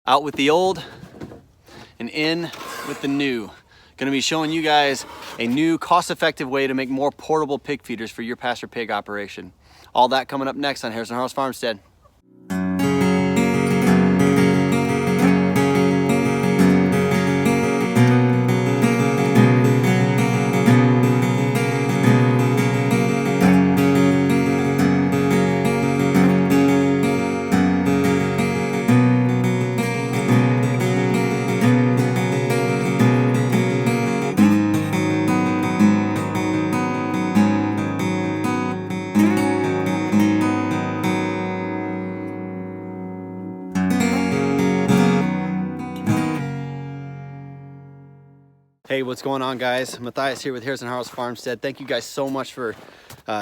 Out with the old and in with the new. Gonna be showing you guys a new cost-effective way to make more portable pig feeders for your pasture pig operation. All that coming up next on Hares and Harrows Farmstead. Hey, what's going on, guys? Matthias here with Hares and Harrows Farmstead. Thank you guys so much for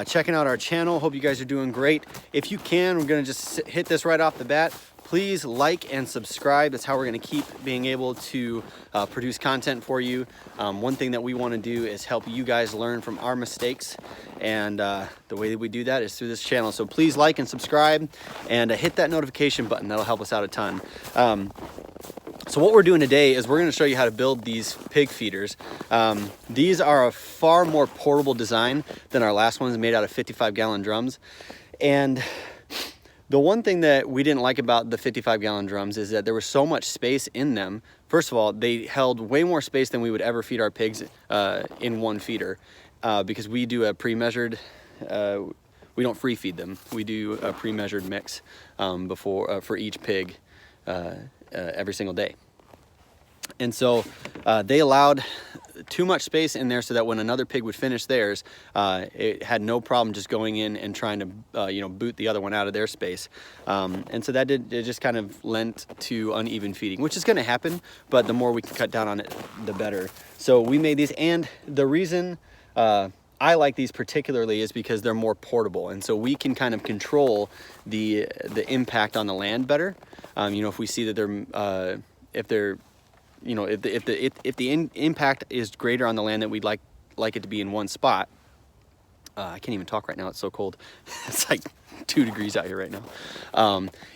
checking out our channel. Hope you guys are doing great. If you can, we're gonna just hit this right off the bat. Please like and subscribe. That's how we're gonna keep being able to produce content for you. One thing that we wanna do is help you guys learn from our mistakes. And the way that we do that is through this channel. So please like and subscribe and hit that notification button. That'll help us out a ton. So what we're doing today is we're going to show you how to build these pig feeders. These are a far more portable design than our last ones made out of 55-gallon drums. And the one thing that we didn't like about the 55-gallon drums is that there was so much space in them. First of all, they held way more space than we would ever feed our pigs in one feeder because we do a pre-measured, we don't free feed them. We do a pre-measured mix for each pig. Every single day. And so they allowed too much space in there so that when another pig would finish theirs, it had no problem just going in and trying to boot the other one out of their space. And so it just kind of lent to uneven feeding, which is going to happen, but the more we can cut down on it, the better. So we made these, and the reason I like these particularly is because they're more portable, and so we can kind of control the impact on the land better. If we see that they're if the impact is greater on the land that we'd like it to be in one spot. I can't even talk right now, it's so cold. It's like 2 degrees out here right now.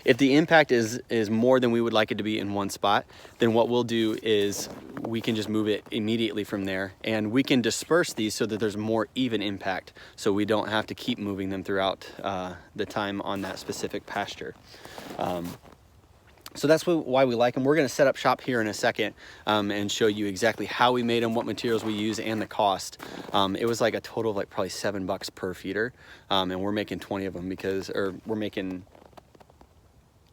If the impact is more than we would like it to be in one spot, then what we'll do is we can just move it immediately from there, and we can disperse these so that there's more even impact, so we don't have to keep moving them throughout the time on that specific pasture. So that's why we like them. We're going to set up shop here in a second and show you exactly how we made them, what materials we use, and the cost. It was like a total of like probably $7 per feeder, and we're making 20 of them we're making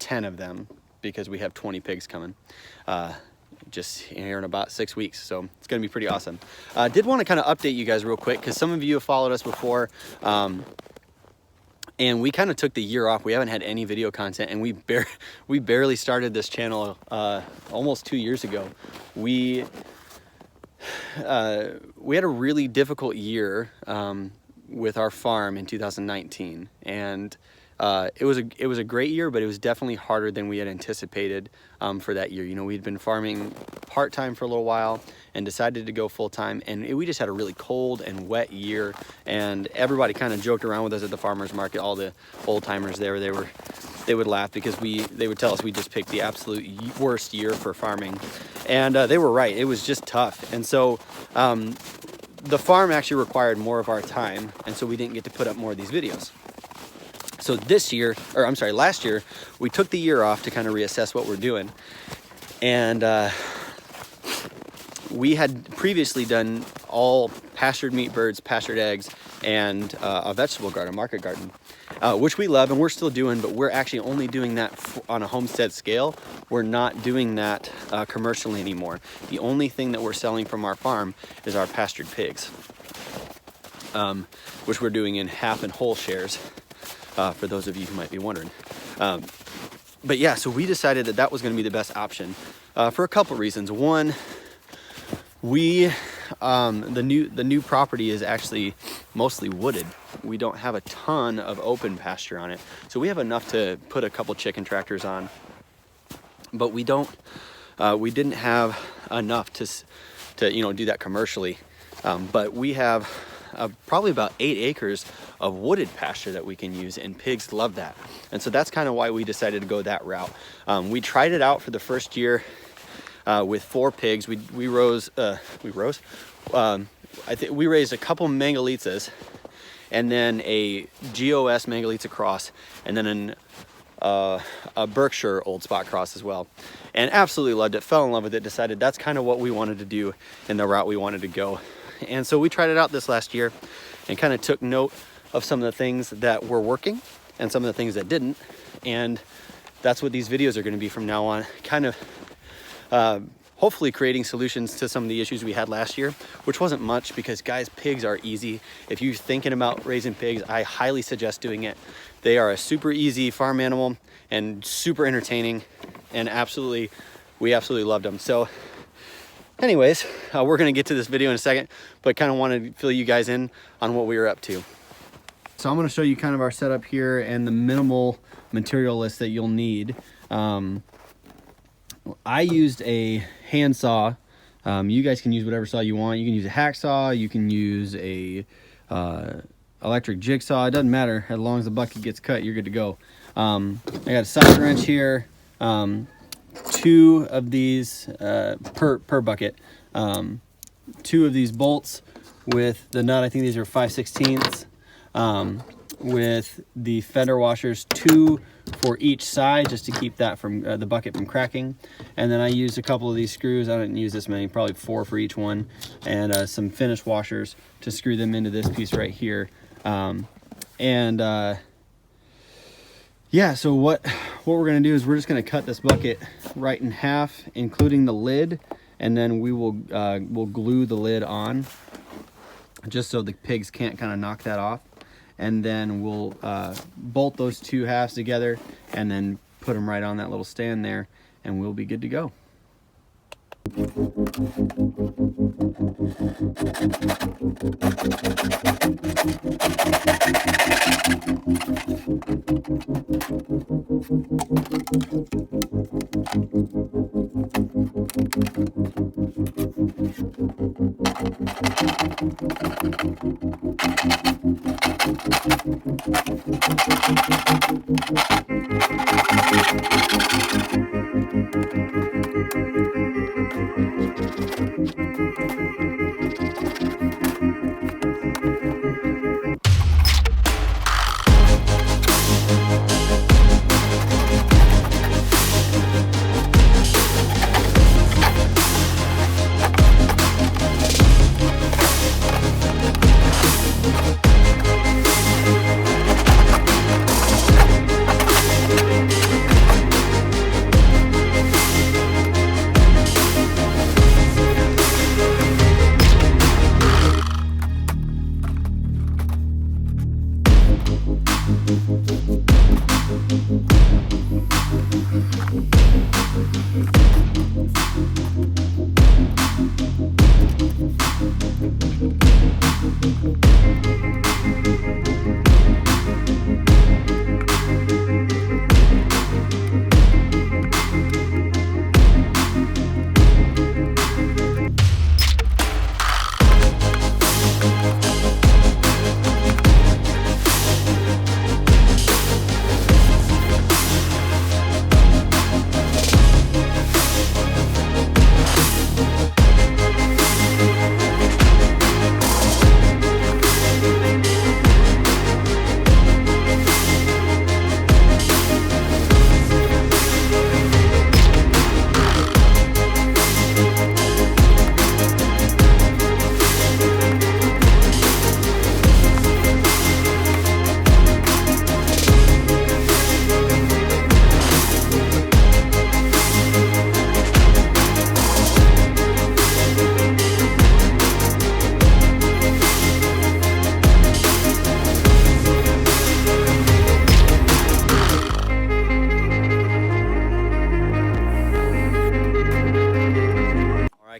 10 of them because we have 20 pigs coming just here in about 6 weeks. So it's going to be pretty awesome. Did want to kind of update you guys real quick because some of you have followed us before. And we kind of took the year off. We haven't had any video content, and we barely started this channel almost 2 years ago. We had a really difficult year with our farm in 2019, and it was a great year, but it was definitely harder than we had anticipated for that year. We'd been farming part-time for a little while and decided to go full-time, and we just had a really cold and wet year, and everybody kind of joked around with us at the farmers market. All the old-timers there, they would laugh because they would tell us we just picked the absolute worst year for farming, and they were right. It was just tough. And so the farm actually required more of our time, and so we didn't get to put up more of these videos. So last year, we took the year off to kind of reassess what we're doing. And we had previously done all pastured meat birds, pastured eggs, and a vegetable garden, a market garden, which we love and we're still doing, but we're actually only doing that on a homestead scale. We're not doing that commercially anymore. The only thing that we're selling from our farm is our pastured pigs, which we're doing in half and whole shares. For those of you who might be wondering. But yeah, so we decided that was going to be the best option for a couple reasons. One, the new property is actually mostly wooded. We don't have a ton of open pasture on it, so we have enough to put a couple chicken tractors on, but we didn't have enough to do that commercially. But we have probably about 8 acres of wooded pasture that we can use, and pigs love that. And so that's kind of why we decided to go that route. We tried it out for the first year with 4 pigs. We raised a couple Mangalitsa's, and then a GOS Mangalitsa cross, and then a Berkshire Old Spot cross as well, and absolutely loved it, fell in love with it, decided that's kind of what we wanted to do and the route we wanted to go. And so we tried it out this last year and kind of took note of some of the things that were working and some of the things that didn't, and that's what these videos are going to be from now on, kind of hopefully creating solutions to some of the issues we had last year, which wasn't much because, guys, pigs are easy. If you're thinking about raising pigs, I highly suggest doing it. They are a super easy farm animal and super entertaining, and we absolutely loved them. So anyways, we're gonna get to this video in a second, but kind of wanted to fill you guys in on what we were up to. So I'm gonna show you kind of our setup here and the minimal material list that you'll need. I used a handsaw. You guys can use whatever saw you want. You can use a hacksaw, you can use a electric jigsaw, it doesn't matter. As long as the bucket gets cut, you're good to go. I got a socket wrench here, 2 of these per bucket, 2 of these bolts with the nut. I think these are 5/16, with the fender washers, 2 for each side, just to keep that from the bucket from cracking. And then I used a couple of these screws. I didn't use this many, probably 4 for each one, and some finish washers to screw them into this piece right here. Yeah, so what we're gonna do is we're just gonna cut this bucket right in half, including the lid, and then we will we'll glue the lid on, just so the pigs can't kind of knock that off. And then we'll bolt those 2 halves together and then put them right on that little stand there, and we'll be good to go.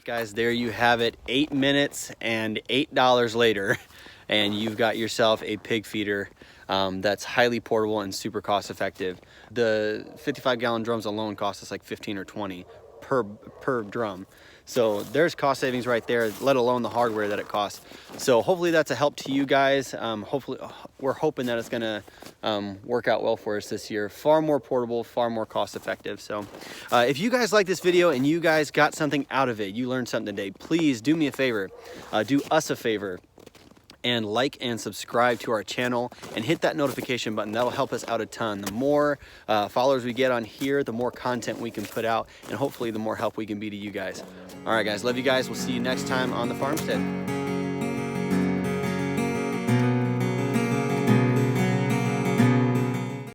Guys, there you have it. 8 minutes and $8 later, and you've got yourself a pig feeder that's highly portable and super cost effective. The 55-gallon drums alone cost us like 15 or 20, per drum. So there's cost savings right there, let alone the hardware that it costs. So hopefully that's a help to you guys. Hopefully we're hoping that it's gonna work out well for us this year. Far more portable, far more cost effective. So if you guys like this video and you guys got something out of it, you learned something today, please do me a favor, do us a favor, and like and subscribe to our channel and hit that notification button. That'll help us out a ton. The more followers we get on here, the more content we can put out, and hopefully the more help we can be to you guys. All right, guys, love you guys. We'll see you next time on the Farmstead.